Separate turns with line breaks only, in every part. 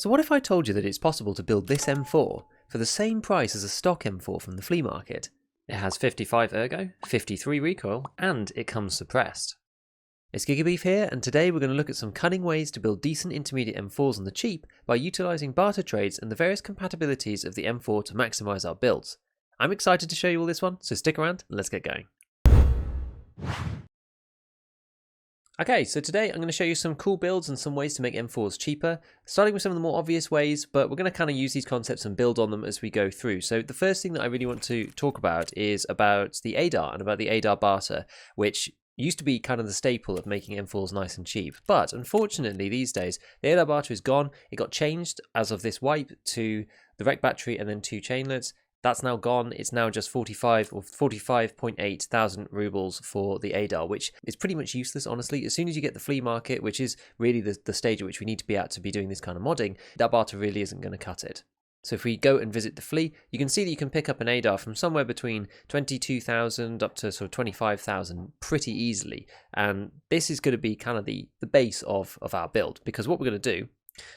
So what if I told you that it's possible to build this M4 for the same price as a stock M4 from the flea market? It has 55 ergo, 53 recoil, and it comes suppressed. It's Gigabeef here, and today we're going to look at some cunning ways to build decent intermediate M4s on the cheap by utilising barter trades and the various compatibilities of the M4 to maximise our builds. I'm excited to show you all this one, so stick around and let's get going. Okay, so today I'm going to show you some cool builds and some ways to make M4s cheaper, starting with some of the more obvious ways, but we're going to kind of use these concepts and build on them as we go through. So the first thing that I really want to talk about is about the ADAR and about the ADAR barter, which used to be kind of the staple of making M4s nice and cheap. But unfortunately these days, the ADAR barter is gone. It got changed as of this wipe to the rec battery and then 2 chainlets. That's now gone. It's now just 45 or 45.8 thousand rubles for the ADAR, which is pretty much useless, honestly. As soon as you get the flea market, which is really the stage at which we need to be at to be doing this kind of modding, that barter really isn't going to cut it. So if we go and visit the flea, you can see that you can pick up an ADAR from somewhere between 22,000 up to sort of 25,000 pretty easily. And this is going to be kind of the base of our build, because what we're going to do,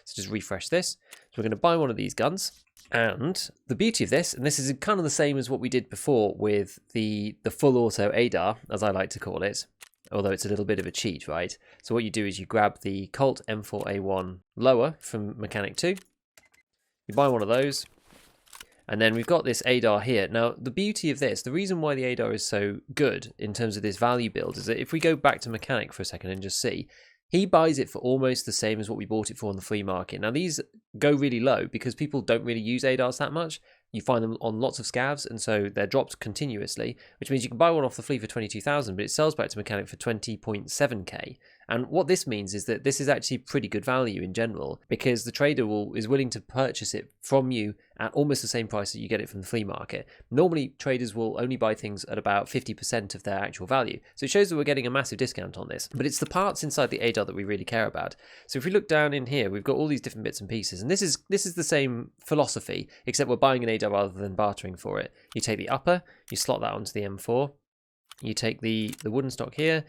so just refresh this, so we're going to buy one of these guns. And the beauty of this, and this is kind of the same as what we did before with the full auto ADAR, as I like to call it, although it's a little bit of a cheat, right? So what you do is you grab the Colt M4A1 lower from Mechanic 2, you buy one of those, and then we've got this ADAR here. Now, the beauty of this, the reason why the ADAR is so good in terms of this value build is that if we go back to Mechanic for a second and just see, he buys it for almost the same as what we bought it for on the flea market. Now, these go really low because people don't really use ADARs that much. You find them on lots of scavs, and so they're dropped continuously, which means you can buy one off the flea for 22,000, but it sells back to Mechanic for 20.7k. And what this means is that this is actually pretty good value in general, because the trader is willing to purchase it from you at almost the same price that you get it from the flea market. Normally, traders will only buy things at about 50% of their actual value. So it shows that we're getting a massive discount on this. But it's the parts inside the ADAR that we really care about. So if we look down in here, we've got all these different bits and pieces. And this is the same philosophy, except we're buying an ADAR rather than bartering for it. You take the upper, you slot that onto the M4. You take the wooden stock here,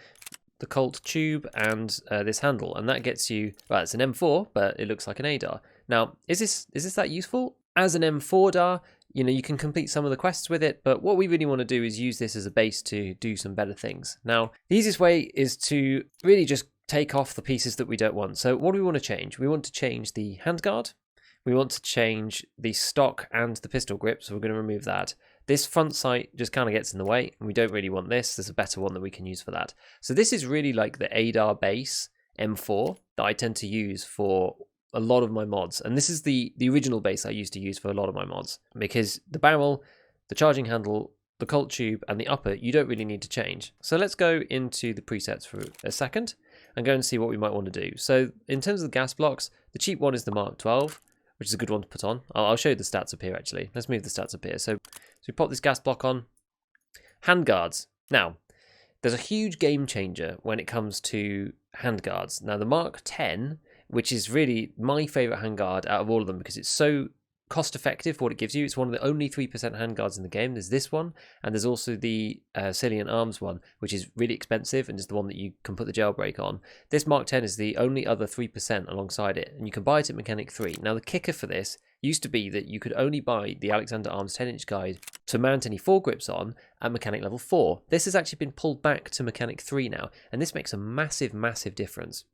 the Colt tube, and this handle, and that gets you, well, it's an M4, but it looks like an ADAR. Now, is this that useful? As an M4 DAR, you can complete some of the quests with it, but what we really want to do is use this as a base to do some better things. Now, the easiest way is to really just take off the pieces that we don't want. So what do we want to change? We want to change the handguard. We want to change the stock and the pistol grip, so we're going to remove that. This front sight just kind of gets in the way, and we don't really want this. There's a better one that we can use for that. So this is really like the ADAR base M4 that I tend to use for a lot of my mods. And this is the original base I used to use for a lot of my mods, because the barrel, the charging handle, the Colt tube, and the upper, you don't really need to change. So let's go into the presets for a second and go and see what we might want to do. So in terms of the gas blocks, the cheap one is the Mark 12. Which is a good one to put on. I'll show you the stats up here, actually. Let's move the stats up here. So we pop this gas block on. Handguards. Now, there's a huge game changer when it comes to handguards. Now, the Mark 10, which is really my favourite handguard out of all of them because it's so cost effective for what it gives you. It's one of the only 3% handguards in the game. There's this one, and there's also the Salient Arms one, which is really expensive and is the one that you can put the jailbreak on. This Mark 10 is the only other 3% alongside it, and you can buy it at Mechanic 3. Now, the kicker for this used to be that you could only buy the Alexander Arms 10-inch guide to mount any foregrips on at Mechanic level 4. This has actually been pulled back to Mechanic 3 now, and this makes a massive, massive difference.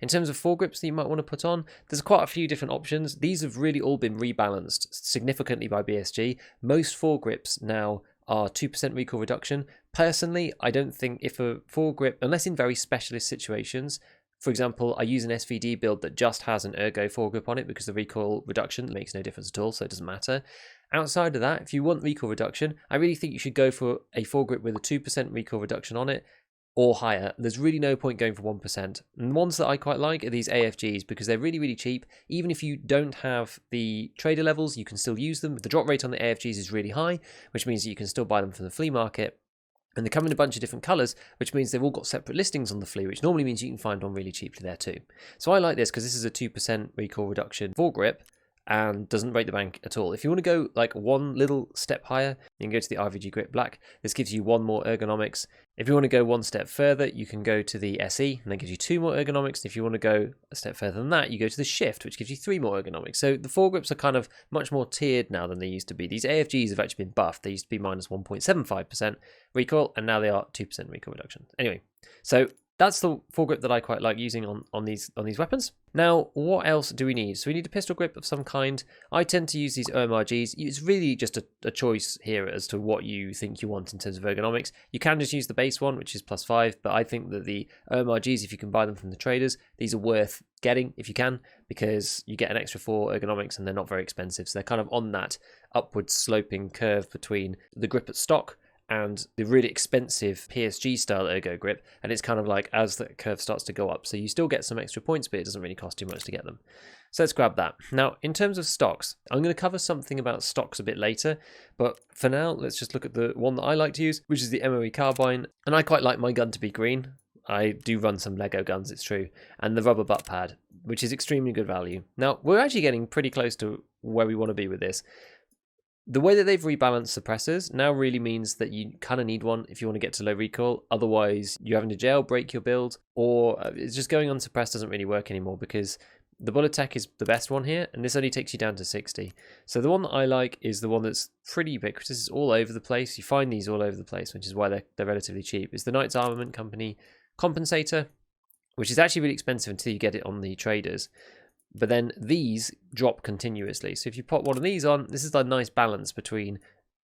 In terms of foregrips that you might want to put on, there's quite a few different options. These have really all been rebalanced significantly by BSG. Most foregrips now are 2% recoil reduction. Personally, I don't think if a foregrip, unless in very specialist situations, for example, I use an SVD build that just has an ergo foregrip on it because the recoil reduction makes no difference at all, so it doesn't matter. Outside of that, if you want recoil reduction, I really think you should go for a foregrip with a 2% recoil reduction on it, or higher. There's really no point going for 1%. And the ones that I quite like are these AFGs because they're really, really cheap. Even if you don't have the trader levels, you can still use them. The drop rate on the AFGs is really high, which means that you can still buy them from the flea market. And they come in a bunch of different colours, which means they've all got separate listings on the flea, which normally means you can find one really cheaply there too. So I like this because this is a 2% recoil reduction foregrip, and doesn't break the bank at all. If you want to go like one little step higher, you can go to the RVG Grip Black. This gives you 1 more ergonomics. If you want to go one step further, you can go to the SE, and that gives you 2 more ergonomics. If you want to go a step further than that, you go to the Shift, which gives you 3 more ergonomics. So the foregrips are kind of much more tiered now than they used to be. These AFGs have actually been buffed. They used to be minus 1.75% recoil, and now they are 2% recoil reduction. Anyway, so that's the foregrip that I quite like using on these weapons. Now, what else do we need? So we need a pistol grip of some kind. I tend to use these OMRGs. It's really just a choice here as to what you think you want in terms of ergonomics. You can just use the base one, which is +5, but I think that the OMRGs, if you can buy them from the traders, these are worth getting if you can, because you get an extra 4 ergonomics and they're not very expensive. So they're kind of on that upward sloping curve between the grip at stock and the really expensive PSG style ergo grip, and it's kind of like as the curve starts to go up, so you still get some extra points, but it doesn't really cost too much to get them. So let's grab that. Now, in terms of stocks, I'm going to cover something about stocks a bit later, but for now, let's just look at the one that I like to use, which is the MOE carbine, and I quite like my gun to be green. I do run some Lego guns, it's true, and the rubber butt pad, which is extremely good value. Now, we're actually getting pretty close to where we want to be with this. The way that they've rebalanced suppressors now really means that you kind of need one if you want to get to low recoil. Otherwise, you're having to jailbreak your build, or it's just going unsuppressed doesn't really work anymore, because the bullet tech is the best one here, and this only takes you down to 60. So the one that I like is the one that's pretty ubiquitous. It's all over the place. You find these all over the place, which is why they're relatively cheap. It's the Knights Armament Company compensator, which is actually really expensive until you get it on the traders. But then these drop continuously. So if you pop one of these on, this is a nice balance between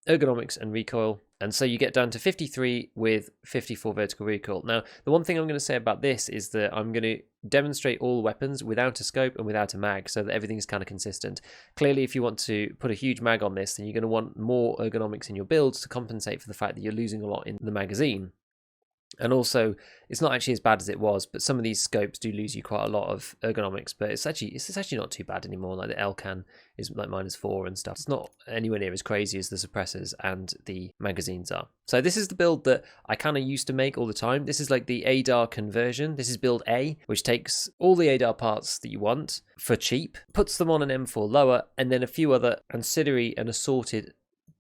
ergonomics and recoil. And so you get down to 53 with 54 vertical recoil. Now, the one thing I'm going to say about this is that I'm going to demonstrate all weapons without a scope and without a mag, so that everything's kind of consistent. Clearly, if you want to put a huge mag on this, then you're going to want more ergonomics in your builds to compensate for the fact that you're losing a lot in the magazine. And also, it's not actually as bad as it was, but some of these scopes do lose you quite a lot of ergonomics, but it's actually not too bad anymore. Like the Elcan is like -4 and stuff. It's not anywhere near as crazy as the suppressors and the magazines are. So this is the build that I kind of used to make all the time. This is like the ADAR conversion. This is build A, which takes all the ADAR parts that you want for cheap, puts them on an M4 lower, and then a few other ancillary and assorted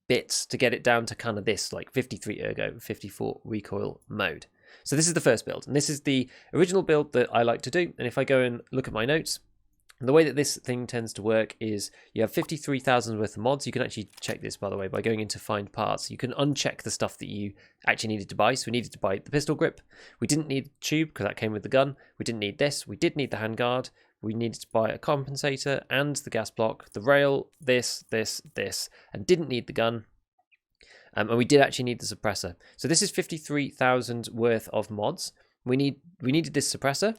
bits to get it down to kind of this, like 53 ergo, 54 recoil mode. So this is the first build, and this is the original build that I like to do. And if I go and look at my notes, the way that this thing tends to work is you have 53,000 worth of mods. You can actually check this, by the way, by going into find parts. You can uncheck the stuff that you actually needed to buy. So we needed to buy the pistol grip. We didn't need the tube because that came with the gun. We didn't need this. We did need the handguard. We needed to buy a compensator and the gas block, the rail, this, and didn't need the gun. And we did actually need the suppressor. So this is 53,000 worth of mods. We needed this suppressor.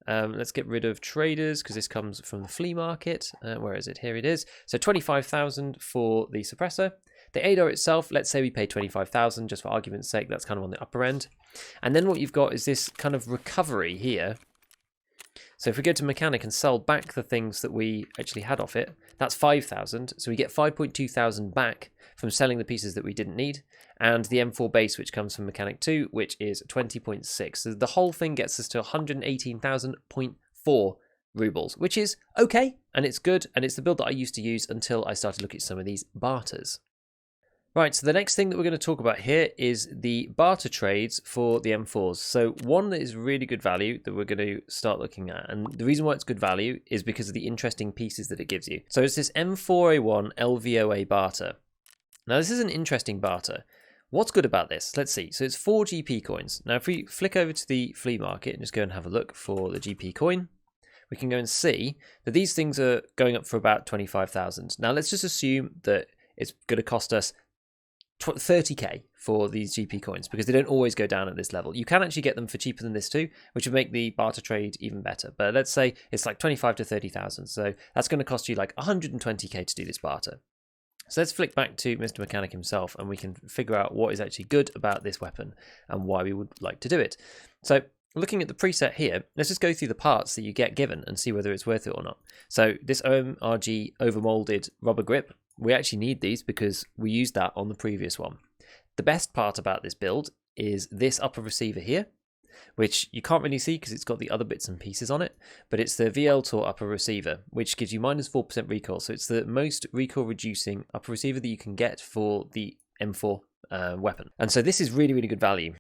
Let's get rid of traders because this comes from the flea market. Where is it? Here it is. So 25,000 for the suppressor. The ADAR itself, let's say we pay 25,000 just for argument's sake. That's kind of on the upper end. And then what you've got is this kind of recovery here. So if we go to mechanic and sell back the things that we actually had off it, that's 5,000. So we get 5,200 back from selling the pieces that we didn't need, and the M4 base, which comes from mechanic 2, which is 20.6. So the whole thing gets us to 118,000.4 rubles, which is okay, and it's good, and it's the build that I used to use until I started looking at some of these barters. Right, so the next thing that we're going to talk about here is the barter trades for the M4s. So one that is really good value that we're going to start looking at, and the reason why it's good value is because of the interesting pieces that it gives you. So it's this M4A1 LVOA barter. Now this is an interesting barter. What's good about this? Let's see. So it's 4 GP coins. Now if we flick over to the flea market and just go and have a look for the GP coin, we can go and see that these things are going up for about 25,000. Now let's just assume that it's going to cost us 30k for these GP coins, because they don't always go down at this level. You can actually get them for cheaper than this too, which would make the barter trade even better. But let's say it's like 25 to 30,000. So that's going to cost you like 120k to do this barter. So let's flick back to Mr. Mechanic himself, and we can figure out what is actually good about this weapon and why we would like to do it. So looking at the preset here, let's just go through the parts that you get given and see whether it's worth it or not. So this OMRG overmolded rubber grip, we actually need these because we used that on the previous one. The best part about this build is this upper receiver here. which you can't really see because it's got the other bits and pieces on it, but it's the VL-Tor upper receiver, which gives you minus 4% recoil. So it's the most recoil reducing upper receiver that you can get for the M4 weapon. And so this is really, really good value.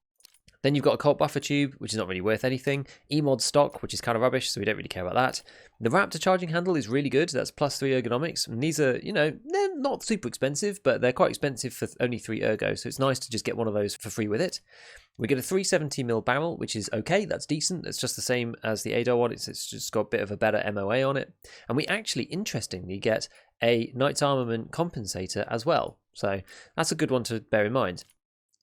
Then you've got a Colt buffer tube, which is not really worth anything. E-mod stock, which is kind of rubbish, so we don't really care about that. The Raptor charging handle is really good. That's plus 3 ergonomics. And these are, you know, they're not super expensive, but they're quite expensive for only 3 ergo. So it's nice to just get one of those for free with it. We get a 370mm barrel, which is okay. That's decent. It's just the same as the ADAR one. It's just got a bit of a better MOA on it. And we actually, interestingly, get a Knight's Armament compensator as well. So that's a good one to bear in mind.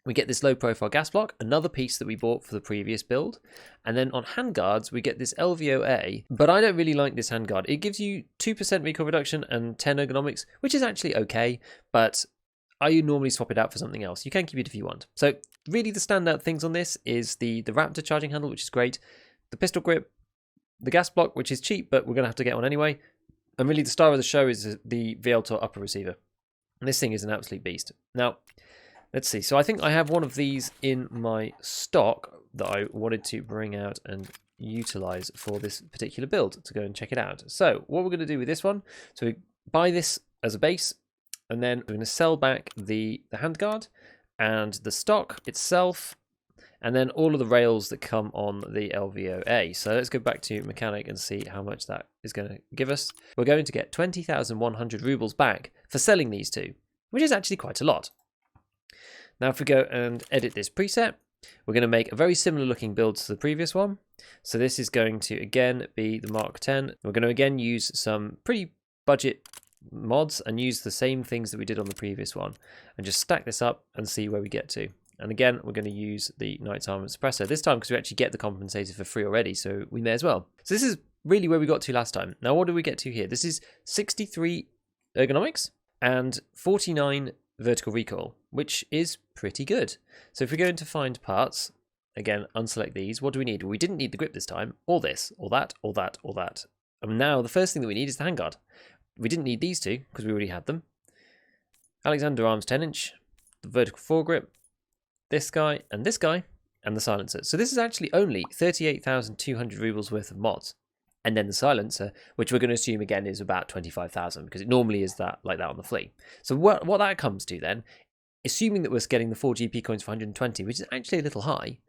We get this low profile gas block, another piece that we bought for the previous build. And then on handguards, we get this LVOA, but I don't really like this handguard. It gives you 2% recoil reduction and 10 ergonomics, which is actually okay, but I normally swap it out for something else. You can keep it if you want. So really the standout things on this is the Raptor charging handle, which is great, the pistol grip, the gas block, which is cheap, but we're going to have to get one anyway. And really the star of the show is the VL-Tor upper receiver. And this thing is an absolute beast. Now, let's see. So I think I have one of these in my stock that I wanted to bring out and utilize for this particular build to go and check it out. So what we're going to do with this one, so we buy this as a base, and then we're going to sell back the handguard and the stock itself, and then all of the rails that come on the LVOA. So let's go back to mechanic and see how much that is going to give us. We're going to get 20,100 rubles back for selling these two, which is actually quite a lot. Now if we go and edit this preset, we're going to make a very similar looking build to the previous one. So this is going to again be the Mark 10. We're going to again use some pretty budget mods and use the same things that we did on the previous one and just stack this up and see where we get to. And again, we're going to use the Knight's Armament suppressor this time because we actually get the compensator for free already, so we may as well. So this is really where we got to last time. Now what do we get to here? This is 63 ergonomics and 49 vertical recoil, which is pretty good. So if we go into find parts, again, unselect these, what do we need? Well, we didn't need the grip this time, or this, or that, or that, or that. And now the first thing that we need is the handguard. We didn't need these two because we already had them. Alexander Arms 10-inch, the vertical foregrip, this guy, and the silencer. So this is actually only 38,200 rubles worth of mods. And then the silencer, which we're going to assume again is about 25,000 because it normally is that like that on the flea. So what that comes to then, assuming that we're getting the 4 GP coins for 120, which is actually a little high,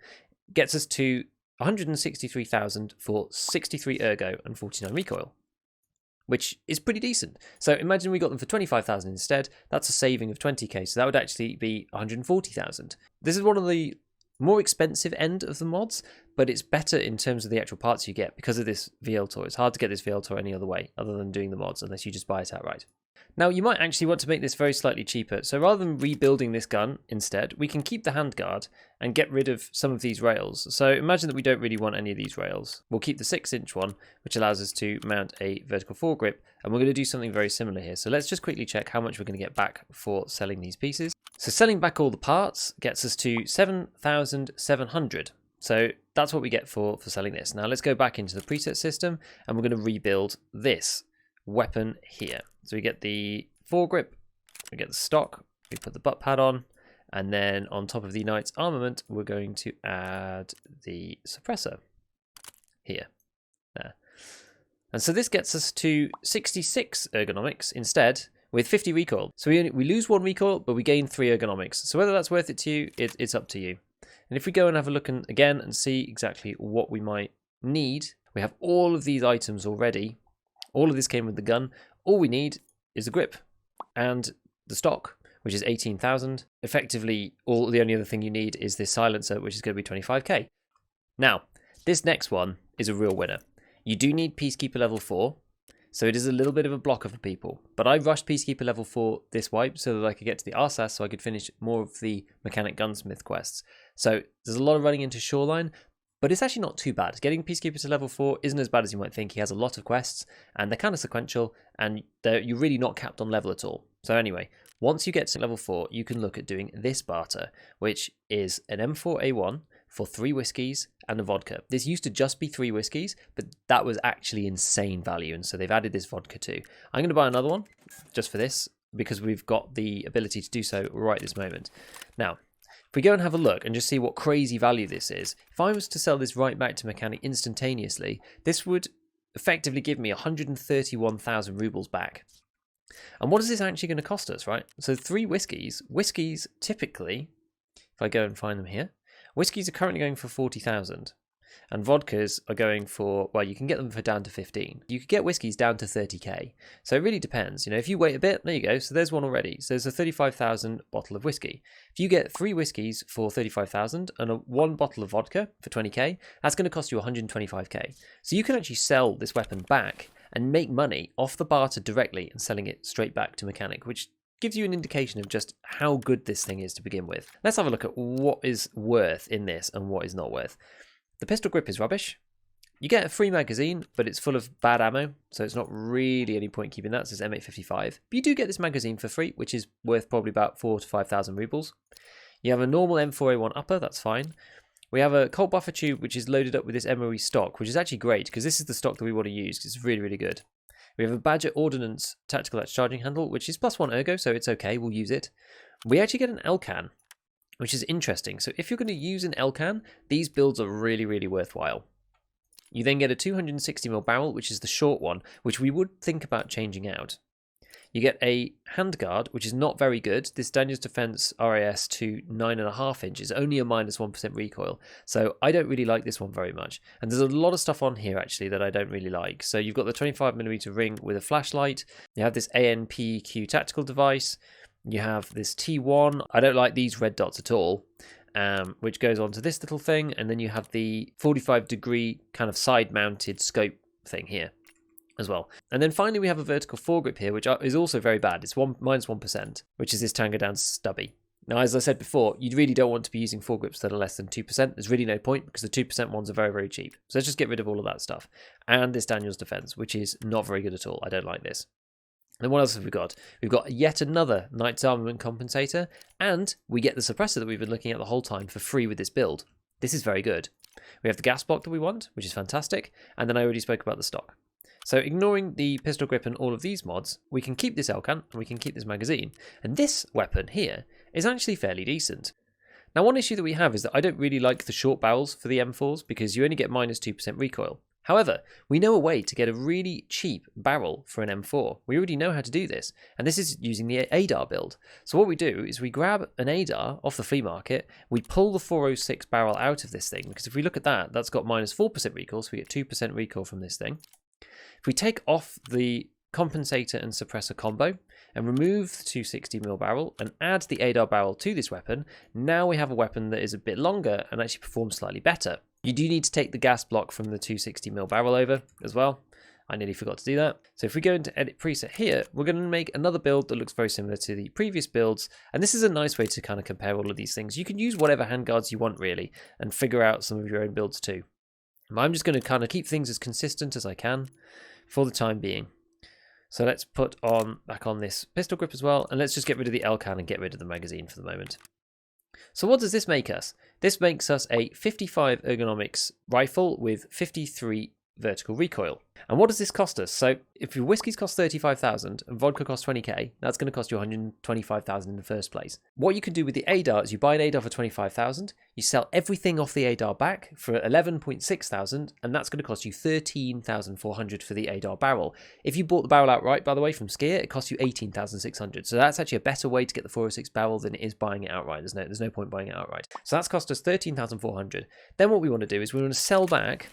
gets us to 163,000 for 63 ergo and 49 recoil, which is pretty decent. So imagine we got them for 25,000 instead. That's a saving of 20k, so that would actually be 140,000. This is one of the more expensive end of the mods, but it's better in terms of the actual parts you get because of this VL-Tor. It's hard to get this VL-Tor any other way other than doing the mods unless you just buy it outright. Now you might actually want to make this very slightly cheaper. So rather than rebuilding this gun instead, we can keep the handguard and get rid of some of these rails. So imagine that we don't really want any of these rails. We'll keep the 6-inch one, which allows us to mount a vertical foregrip, and we're going to do something very similar here. So let's just quickly check how much we're going to get back for selling these pieces. So selling back all the parts gets us to 7,700. So that's what we get for selling this. Now let's go back into the preset system and we're going to rebuild this weapon here. So we get the foregrip, we get the stock, we put the butt pad on, and then on top of the Knight's Armament, we're going to add the suppressor here, there. And so this gets us to 66 ergonomics instead, with 50 recoil. So we lose 1 recoil, but we gain 3 ergonomics. So whether that's worth it to you, it's up to you. And if we go and have a look again and see exactly what we might need, we have all of these items already. All of this came with the gun. All we need is the grip and the stock, which is 18,000. Effectively, the only other thing you need is this silencer, which is going to be 25k. Now, this next one is a real winner. You do need Peacekeeper level 4. So it is a little bit of a blocker for people. But I rushed Peacekeeper level 4 this wipe so that I could get to the RSAS so I could finish more of the Mechanic Gunsmith quests. So there's a lot of running into Shoreline, but it's actually not too bad. Getting Peacekeeper to level 4 isn't as bad as you might think. He has a lot of quests, and they're kind of sequential, and you're really not capped on level at all. So anyway, once you get to level 4, you can look at doing this barter, which is an M4A1 for 3 whiskies and a vodka. This used to just be 3 whiskies, but that was actually insane value, and so they've added this vodka too. I'm going to buy another one just for this, because we've got the ability to do so right this moment. Now, if we go and have a look and just see what crazy value this is, if I was to sell this right back to mechanic instantaneously, this would effectively give me 131,000 rubles back. And what is this actually going to cost us, right? So 3 whiskies typically, if I go and find them here, whiskies are currently going for 40,000. And vodkas are going for, well, you can get them for down to 15. You could get whiskies down to 30k. So it really depends. You know, if you wait a bit, there you go. So there's one already. So there's a 35,000 bottle of whiskey. If you get 3 whiskies for 35,000 and 1 bottle of vodka for 20k, that's going to cost you 125k. So you can actually sell this weapon back and make money off the barter directly and selling it straight back to mechanic, which gives you an indication of just how good this thing is to begin with. Let's have a look at what is worth in this and what is not worth. The pistol grip is rubbish. You get a free magazine, but it's full of bad ammo, so it's not really any point keeping that. It says M855. But you do get this magazine for free, which is worth probably about 4,000 to 5,000 rubles. You have a normal M4A1 upper, that's fine. We have a Colt buffer tube, which is loaded up with this MOE stock, which is actually great, because this is the stock that we want to use, because it's really, really good. We have a Badger Ordnance Tactical Latch Charging Handle, which is +1 ergo, so it's okay, we'll use it. We actually get an L-can, which is interesting. So if you're going to use an L-can, these builds are really, really worthwhile. You then get a 260mm barrel, which is the short one, which we would think about changing out. You get a handguard, which is not very good. This Daniel's Defense RAS to 9.5 inches, only a -1% recoil. So I don't really like this one very much. And there's a lot of stuff on here actually that I don't really like. So you've got the 25mm ring with a flashlight. You have this ANPQ tactical device. You have this T1. I don't like these red dots at all, which goes on to this little thing. And then you have the 45-degree kind of side-mounted scope thing here as well. And then finally we have a vertical foregrip here, which is also very bad. It's -1%, which is this Tango Down stubby. Now, as I said before, you really don't want to be using foregrips that are less than 2%. There's really no point because the 2% ones are very, very cheap. So let's just get rid of all of that stuff. And this Daniel's Defense, which is not very good at all. I don't like this. Then what else have we got? We've got yet another Knight's Armament compensator, and we get the suppressor that we've been looking at the whole time for free with this build. This is very good. We have the gas block that we want, which is fantastic, and then I already spoke about the stock. So ignoring the pistol grip and all of these mods, we can keep this L-can, and we can keep this magazine. And this weapon here is actually fairly decent. Now, one issue that we have is that I don't really like the short barrels for the M4s because you only get -2% recoil. However, we know a way to get a really cheap barrel for an M4. We already know how to do this, and this is using the ADAR build. So what we do is we grab an ADAR off the flea market, we pull the 406 barrel out of this thing, because if we look at that, that's got -4% recoil, so we get 2% recoil from this thing. If we take off the compensator and suppressor combo and remove the 260mm barrel and add the ADAR barrel to this weapon, now we have a weapon that is a bit longer and actually performs slightly better. You do need to take the gas block from the 260mm barrel over as well. I nearly forgot to do that. So if we go into edit preset here, we're going to make another build that looks very similar to the previous builds. And this is a nice way to kind of compare all of these things. You can use whatever handguards you want really and figure out some of your own builds too. I'm just going to kind of keep things as consistent as I can for the time being. So let's put back on this pistol grip as well. And let's just get rid of the L-can and get rid of the magazine for the moment. So what does this make us? This makes us a 55 ergonomics rifle with 53 vertical recoil. And what does this cost us? So if your whiskies cost 35,000 and vodka costs 20k, that's going to cost you 125,000 in the first place. What you can do with the ADAR is you buy an ADAR for 25,000, you sell everything off the ADAR back for 11.6 thousand, and that's going to cost you 13,400 for the ADAR barrel. If you bought the barrel outright, by the way, from Skier, it costs you 18,600. So that's actually a better way to get the 406 barrel than it is buying it outright. There's no point buying it outright. So that's cost us 13,400. Then what we want to do is we want to sell back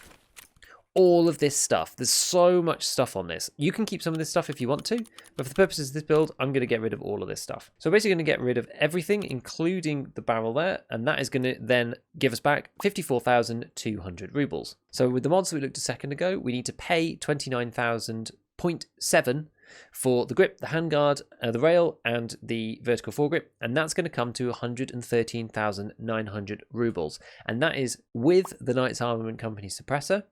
all of this stuff. There's so much stuff on this. You can keep some of this stuff if you want to, but for the purposes of this build, I'm going to get rid of all of this stuff. So we're basically going to get rid of everything, including the barrel there, and that is going to then give us back 54,200 rubles. So with the mods that we looked at a second ago, we need to pay 29,000.7 for the grip, the handguard, the rail, and the vertical foregrip, and that's going to come to 113,900 rubles. And that is with the Knight's Armament Company suppressor.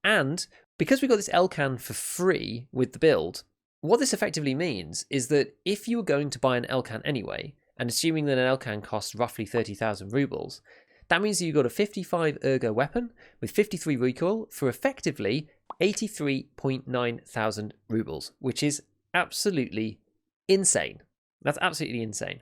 And because we got this L-can for free with the build, what this effectively means is that if you were going to buy an L-can anyway, and assuming that an L-can costs roughly 30,000 rubles, that means that you got a 55 ergo weapon with 53 recoil for effectively 83.9 thousand rubles, which is absolutely insane. That's absolutely insane.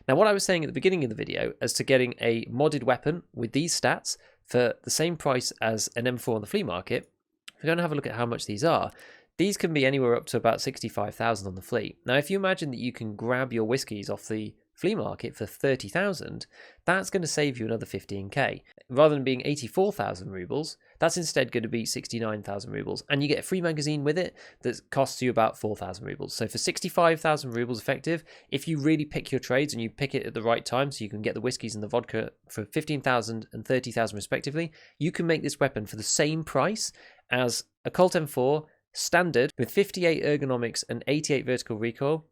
Now, what I was saying at the beginning of the video as to getting a modded weapon with these stats for the same price as an M4 on the flea market, if we're going to have a look at how much these are, these can be anywhere up to about 65,000 on the flea. Now, if you imagine that you can grab your whiskies off the flea market for 30,000, that's going to save you another 15k. Rather than being 84,000 rubles, that's instead going to be 69,000 rubles. And you get a free magazine with it that costs you about 4,000 rubles. So for 65,000 rubles effective, if you really pick your trades and you pick it at the right time so you can get the whiskies and the vodka for 15,000 and 30,000 respectively, you can make this weapon for the same price as a Colt M4 standard with 58 ergonomics and 88 vertical recoil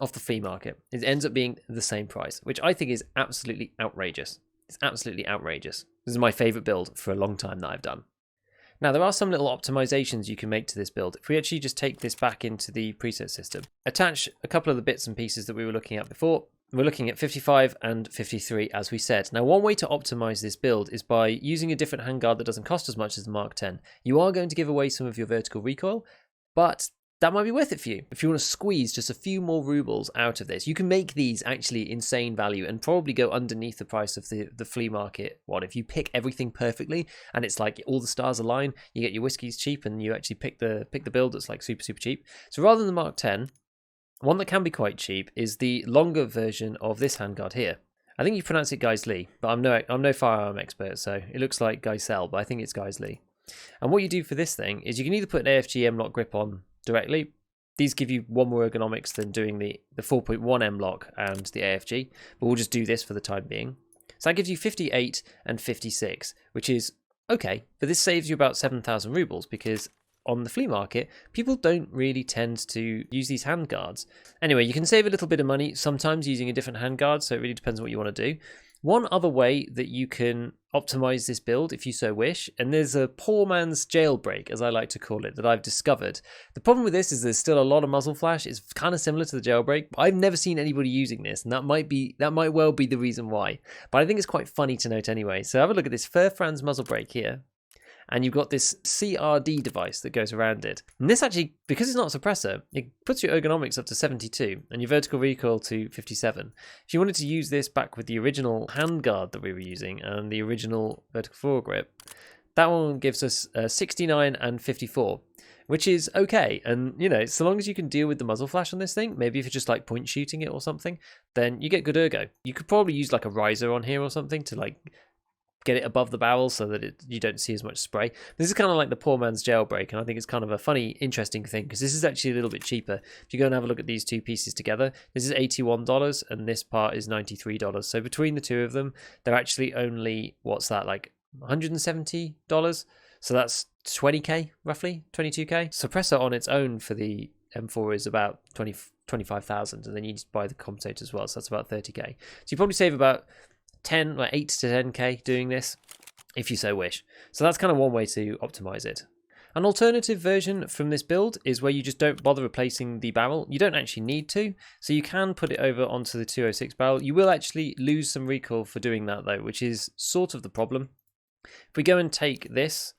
off the flea market. It ends up being the same price, which I think is absolutely outrageous. It's absolutely outrageous. This is my favorite build for a long time that I've done. Now, there are some little optimizations you can make to this build. If we actually just take this back into the preset system, attach a couple of the bits and pieces that we were looking at before. We're looking at 55 and 53, as we said. Now, one way to optimize this build is by using a different handguard that doesn't cost as much as the Mark 10. You are going to give away some of your vertical recoil, but that might be worth it for you. If you want to squeeze just a few more rubles out of this, you can make these actually insane value and probably go underneath the price of the flea market one. If you pick everything perfectly and it's like all the stars align, you get your whiskies cheap and you actually pick the build that's like super, super cheap. So rather than the Mark 10, one that can be quite cheap is the longer version of this handguard here. I think you pronounce it Geisli, but I'm no firearm expert, so it looks like Geisel, but I think it's Geisli. And what you do for this thing is you can either put an AFG M-lock grip on directly. These give you one more ergonomics than doing the 4.1 M-lock and the AFG, but we'll just do this for the time being. So that gives you 58 and 56, which is okay, but this saves you about 7,000 rubles because on the flea market, people don't really tend to use these handguards. Anyway, you can save a little bit of money sometimes using a different handguard, so it really depends on what you want to do. One other way that you can optimize this build, if you so wish, and there's a poor man's jailbreak, as I like to call it, that I've discovered. The problem with this is there's still a lot of muzzle flash. It's kind of similar to the jailbreak, but I've never seen anybody using this, and that might well be the reason why. But I think it's quite funny to note anyway. So have a look at this Furfran's muzzle brake here. And you've got this CRD device that goes around it. And this actually, because it's not a suppressor, it puts your ergonomics up to 72 and your vertical recoil to 57. If you wanted to use this back with the original handguard that we were using and the original vertical foregrip, that one gives us 69 and 54, which is okay. And, you know, so long as you can deal with the muzzle flash on this thing, maybe if you're just like point shooting it or something, then you get good ergo. You could probably use like a riser on here or something to like get it above the barrel so that you don't see as much spray. This is kind of like the poor man's jailbreak, and I think it's kind of a funny, interesting thing because this is actually a little bit cheaper. If you go and have a look at these two pieces together, this is $81 and this part is $93. So between the two of them, they're actually only, what's that, like $170? So that's 20k, roughly, 22k. Suppressor on its own for the M4 is about 25,000, and then you need to buy the compensator as well, so that's about 30k. So you probably save about 8 to 10k doing this if you so wish. So that's kind of one way to optimize it. An alternative version from this build is where you just don't bother replacing the barrel. You don't actually need to, so you can put it over onto the 206 barrel. You will actually lose some recoil for doing that though, which is sort of the problem. If we go and take this,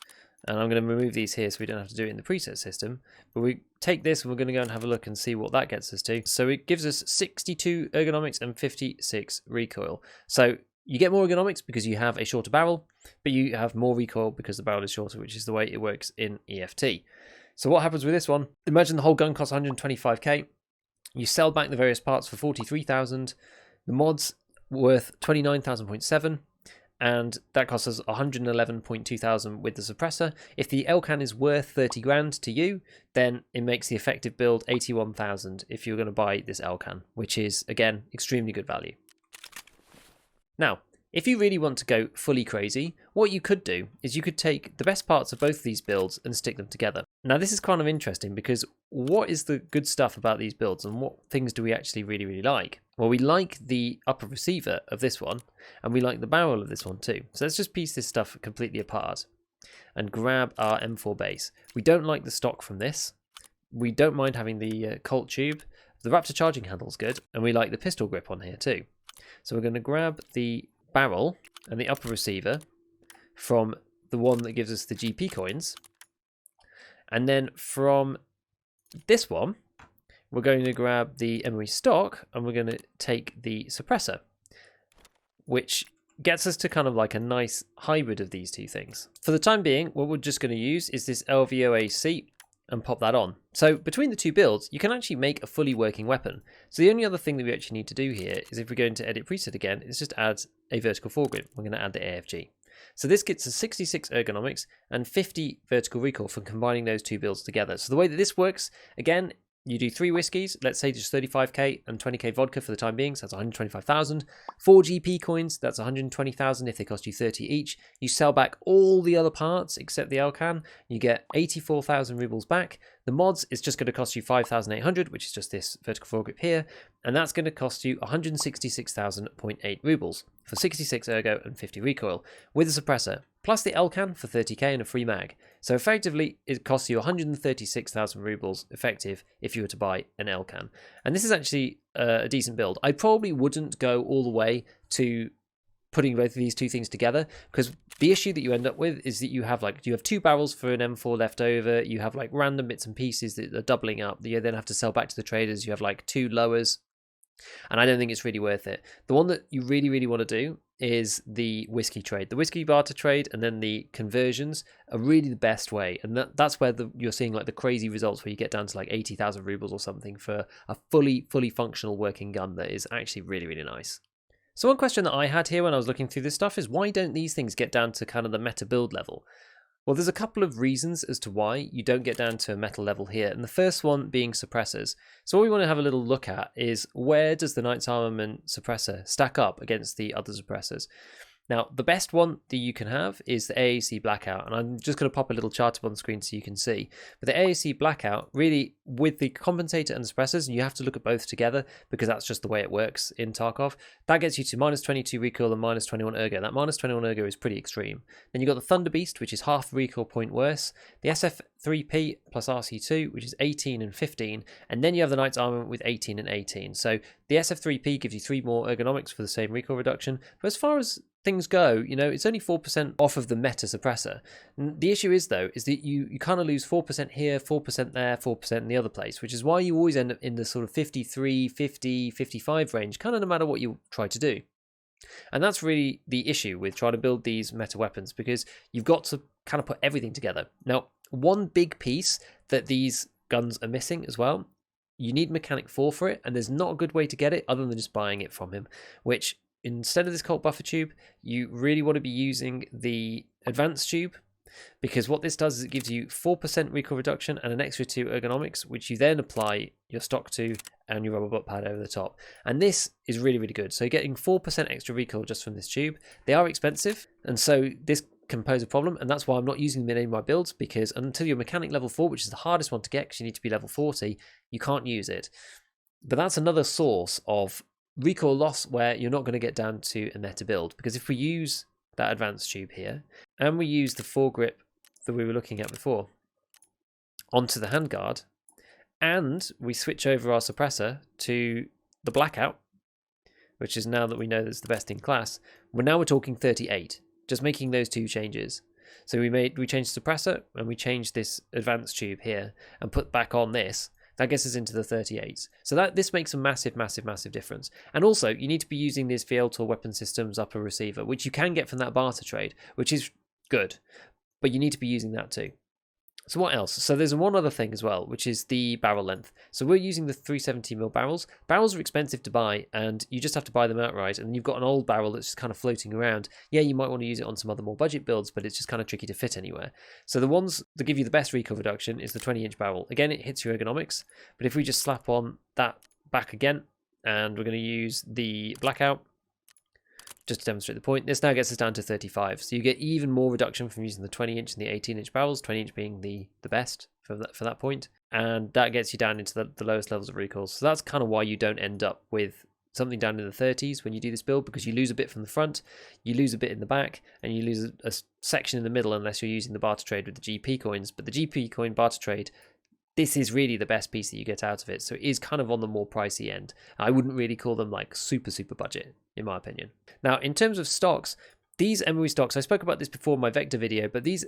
and I'm going to remove these here so we don't have to do it in the preset system, but we take this and we're going to go and have a look and see what that gets us to. So it gives us 62 ergonomics and 56 recoil. So you get more ergonomics because you have a shorter barrel, but you have more recoil because the barrel is shorter, which is the way it works in EFT. So what happens with this one? Imagine the whole gun costs 125k. You sell back the various parts for 43,000. The mod's worth 29,000.7, and that costs us 111.2 thousand with the suppressor. If the Elcan is worth 30 grand to you, then it makes the effective build 81,000 if you're going to buy this Elcan, which is, again, extremely good value. Now, if you really want to go fully crazy, what you could do is you could take the best parts of both of these builds and stick them together. Now, this is kind of interesting because what is the good stuff about these builds and what things do we actually really, really like? Well, we like the upper receiver of this one and we like the barrel of this one too. So let's just piece this stuff completely apart and grab our M4 base. We don't like the stock from this. We don't mind having the Colt tube. The Raptor charging handle is good, and we like the pistol grip on here too. So we're going to grab the barrel and the upper receiver from the one that gives us the GP coins. And then from this one, we're going to grab the MOE stock and we're going to take the suppressor, which gets us to kind of like a nice hybrid of these two things. For the time being, what we're just going to use is this LVOAC and pop that on. So between the two builds, you can actually make a fully working weapon. So the only other thing that we actually need to do here is, if we go into edit preset again, is just add a vertical foregrip. We're going to add the AFG. So this gets us 66 ergonomics and 50 vertical recoil for combining those two builds together. So the way that this works, again, you do 3 whiskies, let's say just 35k and 20k vodka for the time being, so that's 125,000. 4 GP coins, that's 120,000 if they cost you 30 each. You sell back all the other parts except the Elcan, you get 84,000 rubles back. The mods is just going to cost you 5,800, which is just this vertical foregrip here, and that's going to cost you 166,000.8 rubles for 66 ergo and 50 recoil with a suppressor, plus the Elcan for 30k and a free mag. So effectively, it costs you 136,000 rubles effective if you were to buy an Elcan. And this is actually a decent build. I probably wouldn't go all the way to putting both of these two things together, because the issue that you end up with is that you have 2 barrels for an M4 left over, you have like random bits and pieces that are doubling up, you then have to sell back to the traders, you have like 2 lowers, and I don't think it's really worth it. The one that you really want to do is the whiskey trade. The whiskey barter trade and then the conversions are really the best way, and that's where you're seeing like the crazy results where you get down to like 80,000 rubles or something for a fully functional working gun that is actually really nice. So one question that I had here when I was looking through this stuff is, why don't these things get down to kind of the meta build level? Well, there's a couple of reasons as to why you don't get down to a metal level here, and the first one being suppressors. So what we want to have a little look at is, where does the Knight's Armament suppressor stack up against the other suppressors? Now, the best one that you can have is the AAC Blackout, and I'm just going to pop a little chart up on the screen so you can see. But the AAC Blackout, really, with the compensator and the suppressors, and you have to look at both together because that's just the way it works in Tarkov, that gets you to -22 recoil and -21 ergo. That -21 ergo is pretty extreme. Then you've got the Thunder Beast, which is half recoil point worse, the SF3P plus RC2, which is 18 and 15, and then you have the Knight's Armament with 18 and 18. So the SF3P gives you 3 more ergonomics for the same recoil reduction, but as far as things go, it's only 4% off of the meta suppressor. And the issue is, though, is that you kind of lose 4% here, 4% there, 4% in the other place, which is why you always end up in the sort of 53, 50, 55 range, kind of no matter what you try to do. And that's really the issue with trying to build these meta weapons, because you've got to kind of put everything together. Now, one big piece that these guns are missing as well, you need Mechanic 4 for it, and there's not a good way to get it other than just buying it from him, which, instead of this Colt Buffer tube, you really want to be using the Advanced tube, because what this does is it gives you 4% recoil reduction and an extra 2 ergonomics, which you then apply your stock to and your rubber butt pad over the top. And this is really good. So you're getting 4% extra recoil just from this tube. They are expensive, and so this can pose a problem, and that's why I'm not using them in any of my builds, because until you're mechanic level 4, which is the hardest one to get because you need to be level 40, you can't use it. But that's another source of recoil loss where you're not going to get down to a meta build, because if we use that advanced tube here and we use the foregrip that we were looking at before onto the handguard, and we switch over our suppressor to the blackout, which is, now that we know that's the best in class, we're talking 38, just making those 2 changes. So we changed the suppressor and we changed this advanced tube here and put back on this. That gets us into the 38s. So this makes a massive difference. And also, you need to be using this VL-Tor weapon systems upper receiver, which you can get from that barter trade, which is good, but you need to be using that too. So what else? So there's one other thing as well, which is the barrel length. So we're using the 370mm barrels. Barrels are expensive to buy, and you just have to buy them outright, and you've got an old barrel that's just kind of floating around. Yeah, you might want to use it on some other more budget builds, but it's just kind of tricky to fit anywhere. So the ones that give you the best recoil reduction is the 20-inch barrel. Again, it hits your ergonomics, but if we just slap on that back again, and we're going to use the blackout, just to demonstrate the point, this now gets us down to 35. So you get even more reduction from using the 20-inch and the 18-inch barrels, 20-inch being the best for that point. And that gets you down into the lowest levels of recoil. So that's kind of why you don't end up with something down in the 30s when you do this build, because you lose a bit from the front, you lose a bit in the back, and you lose a section in the middle unless you're using the barter trade with the GP coins. But the GP coin barter trade, this is really the best piece that you get out of it. So it is kind of on the more pricey end. I wouldn't really call them like super budget, in my opinion. Now, in terms of stocks, these MOE stocks, I spoke about this before in my Vector video, but these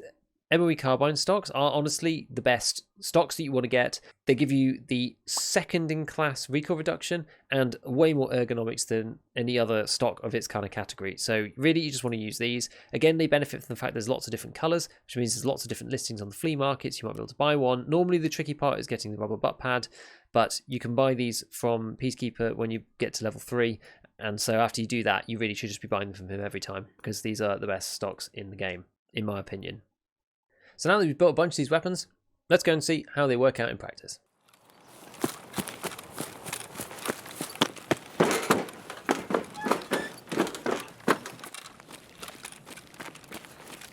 MOE carbine stocks are honestly the best stocks that you want to get. They give you the second in class recoil reduction and way more ergonomics than any other stock of its kind of category. So really you just want to use these. Again, they benefit from the fact there's lots of different colors, which means there's lots of different listings on the flea markets. You might be able to buy one. Normally the tricky part is getting the rubber butt pad, but you can buy these from Peacekeeper when you get to level 3. And so after you do that, you really should just be buying them from him every time, because these are the best stocks in the game, in my opinion. So now that we've built a bunch of these weapons, let's go and see how they work out in practice.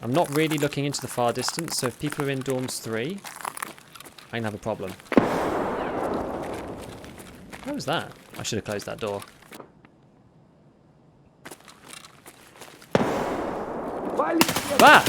I'm not really looking into the far distance, so if people are in dorms 3, I can have a problem. What was that? I should have closed that door. Ah!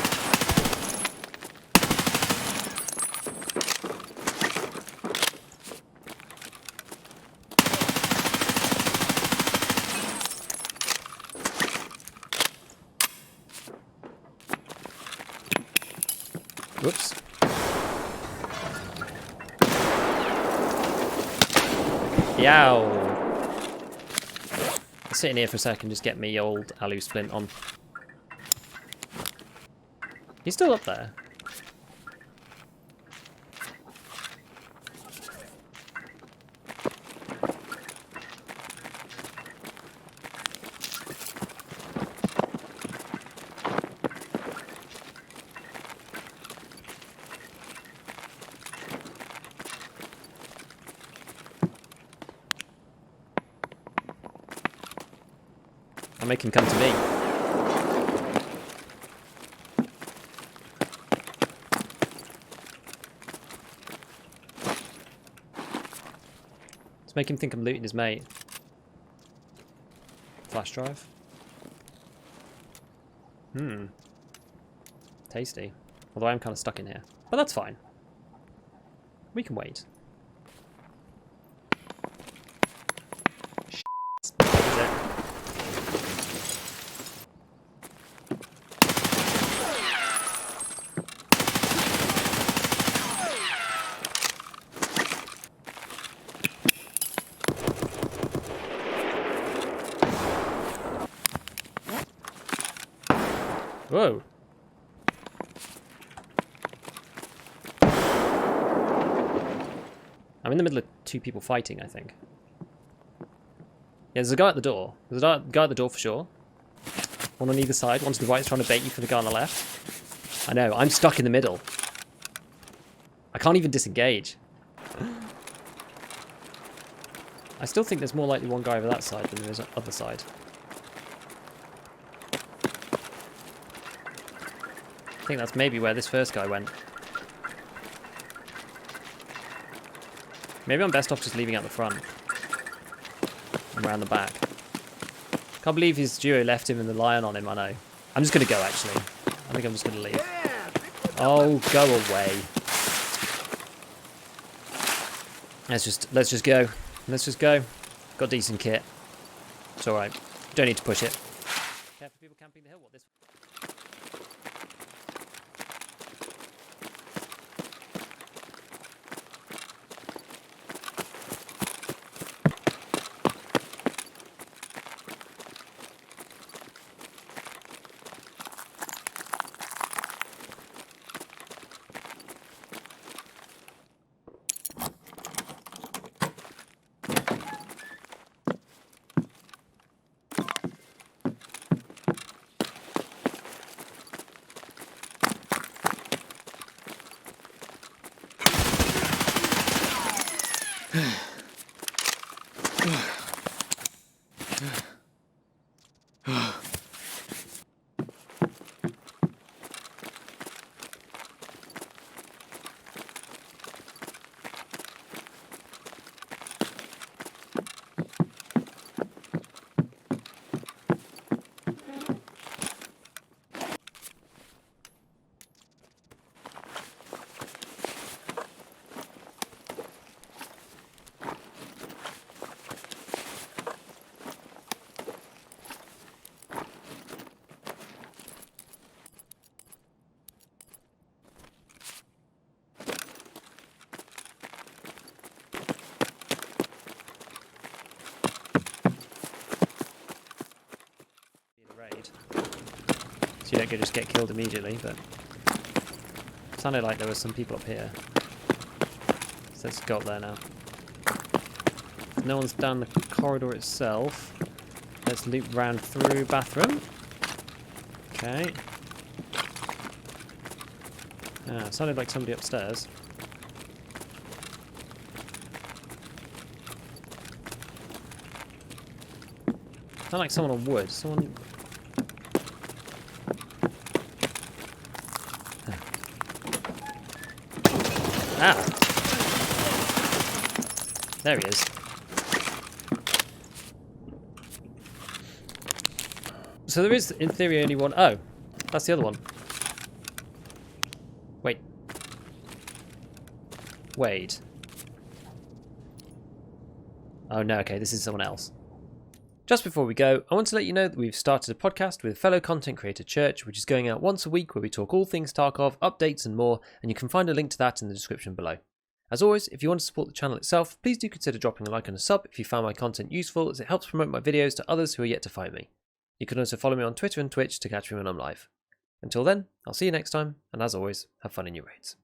Whoops. Yow. I'll sit in here for a second, just get me old alu splint on. He's still up there. I'll make him come to me. Let's make him think I'm looting his mate. Flash drive. Tasty. Although I'm kind of stuck in here. But that's fine. We can wait. Whoa. I'm in the middle of 2 people fighting, I think. Yeah, there's a guy at the door. There's a guy at the door for sure. One on either side. One to the right is trying to bait you for the guy on the left. I know, I'm stuck in the middle. I can't even disengage. I still think there's more likely one guy over that side than there is on the other side. I think that's maybe where this first guy went. Maybe I'm best off just leaving out the front. And around the back. Can't believe his duo left him and the lion on him, I know. I'm just going to go, actually. I think I'm just going to leave. Oh, go away. Let's just go. Let's just go. Got decent kit. It's alright. Don't need to push it. Careful people camping the hill. What this? so you don't just get killed immediately, but it sounded like there were some people up here. So let's go up there now. No one's down the corridor itself. Let's loop round through bathroom. Okay. Ah, sounded like somebody upstairs. Sounded like someone on wood. Someone. Ah. There he is. So there is, in theory, only one. Oh, that's the other one. Wait. Wade. Oh no, okay, this is someone else. Just before we go, I want to let you know that we've started a podcast with fellow content creator Church, which is going out once a week where we talk all things Tarkov, updates and more, and you can find a link to that in the description below. As always, if you want to support the channel itself, please do consider dropping a like and a sub if you found my content useful, as it helps promote my videos to others who are yet to find me. You can also follow me on Twitter and Twitch to catch me when I'm live. Until then, I'll see you next time, and as always, have fun in your raids.